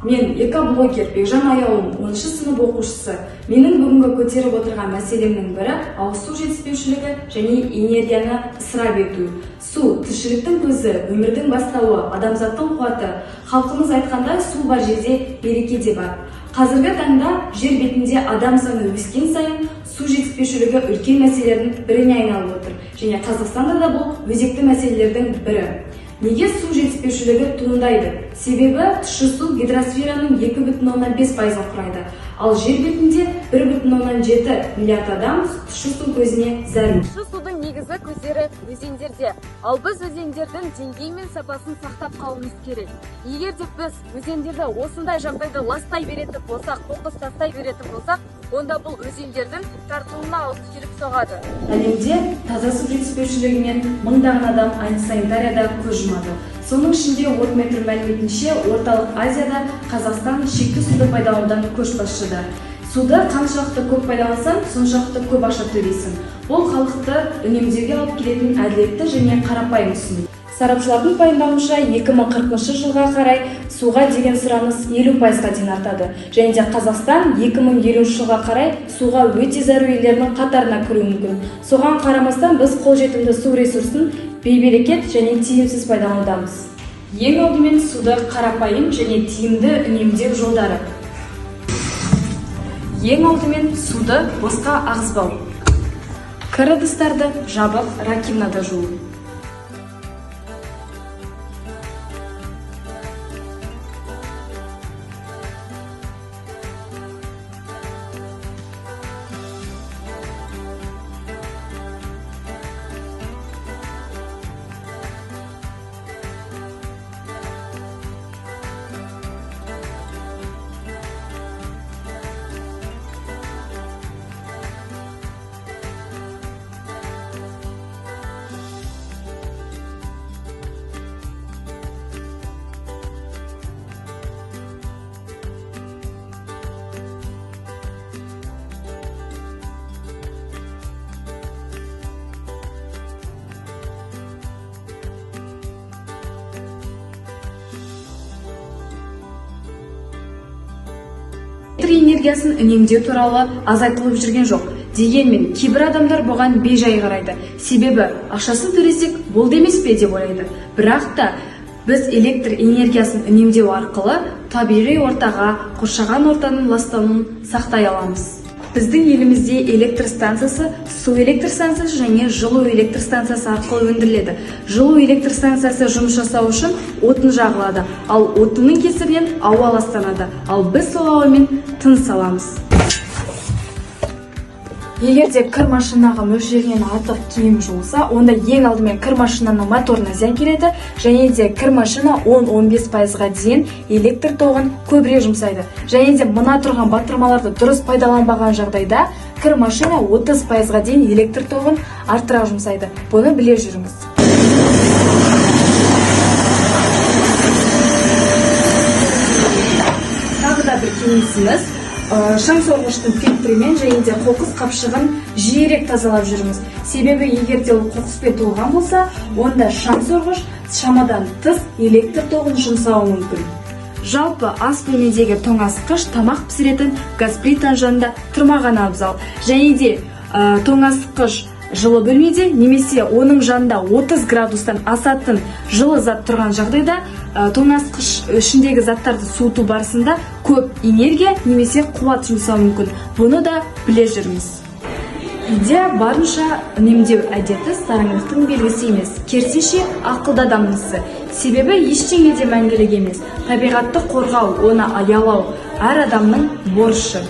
Мен экоблогер Бекжан Аяулым 10-шы сынып оқушысы. Менің бүгінгі көтеріп отырған мәселемнің бірі ауыз су жетіспеушілігі және энергияны ысырап ету. Су тіршіліктің көзі, өмірдің бастауы, адамзаттың қуаты. Халқымыз айтқандай, су бар жерде береке де бар. Қазіргі таңда жер бетінде адам саны өскен сайын су жетіспеушілігі үлкен мәселелердің біріне айналып отыр. Және Қазақстанда да бұл өзекті мәселелердің бірі. Неге су жетіспеушілігі туындайды? Себебі тұщы су гидросфераның 2,5%-ын құрайды. Ал жер бетінде 1,7 миллиард адам тұщы су көзіне зәру. Тұщы судың негізгі көздері өзендерде. Ал біз өзендердің деңгейі мен сапасын сақтап қалуымыз керек. Егер де біз өзендерді осындай жағдайда ластай беретін болсақ, қоқыс тастай беретін болсақ, онда бұл өзендердің тартылуына алып келіп соғады. Әлемде таза су жетіспеушілігінен мыңдаған адам санитарияда көз жұмады. Соның ішінде Worldmetro мәліметінше, орталық Азияда Қазақстан шекті суды пайдаланудан көшбасшыда. Суды қаншалықты көп пайдалансаң, соншалықты көп ақша төлейсің. Бұл халықты үнемдеуге алып келетін әділетті және қарапайым ұсыным. Сарапшылардың пайымдауынша 2040 жылға қарай суға деген сұраныс 50%-ға дейін артады. Және де Қазақстан 2050 жылға қарай суға өте зәру елдердің қатарына кіруі мүмкін. Соған қарамастан біз қолжетімді су ресурсын бейберекет және тиімсіз пайдаланудамыз. Ең алдымен суды қарапайым және тиімді үнемдеу жолдары. Ең алдымен суды босқа ағызбау. Кір ыдыстарды жабық ракинада жуу. Энергиясын үнемдеу туралы азайтылып жүрген жоқ. Дегенмен кейбір адамдар бұған бейжай қарайды. Себебі ақшасын төлесек болды емес пе деп ойлайды. Бірақ та біз электр энергиясын үнемдеу арқылы табиғи ортаға, қоршаған ортаның ластануын сақтай аламыз. Біздің елімізде электр станциясы, су электр станциясы және жылу электр станциясы арқылы өндіріледі. Жылу электр станциясы жұмыс жасау үшін отын жағылады, ал отынның кесірінен ауа ластанады, ал біз сол ауамен тыныс аламыз. Егер де кір машинаға мөлшерінен артық киім жуылса, онда ең алдымен кір машинаның моторына зиян келеді, және де кір машина 10-15%-ға дейін электр тоғын көбірек жұмсайды. Және де мына тұрған батырмаларды дұрыс пайдаланбаған жағдайда кір машина 30%-ға дейін электр тоғын арттыра жұмсайды. Бұны біле жүріңіз. Тағы да бір кеңесіміз, шаң сорғыштың фильтрімен және де қоқыс қапшығын жиірек тазалап жүріңіз. Себебі егер де қоқыспен толған болса, онда шаң сорғыш шамадан тыс электр тоғын жұмсауы мүмкін. Жалпы ас бөлмедегі тоңазытқыш тамақ пісіретін газ плитаның жанында тұрмаған абзал. Және де тоңазытқыш жылы бөлмеде немесе оның жанында 30 градустан асатын жылы зат тұрған жағдайда тоңазытқыш ішіндегі заттарды суыту барысында көп энергия немесе қуат жұмсауы мүмкін. Бұны да біле жүріңіз. Үйде барынша үнемдеу әдеті сараңдықтың белгісі емес, керісінше ақылды адамның ісі. Себебі ештеңе де мәңгілік емес. Табиғатты қорғау, оны аялау әр адамның борышы.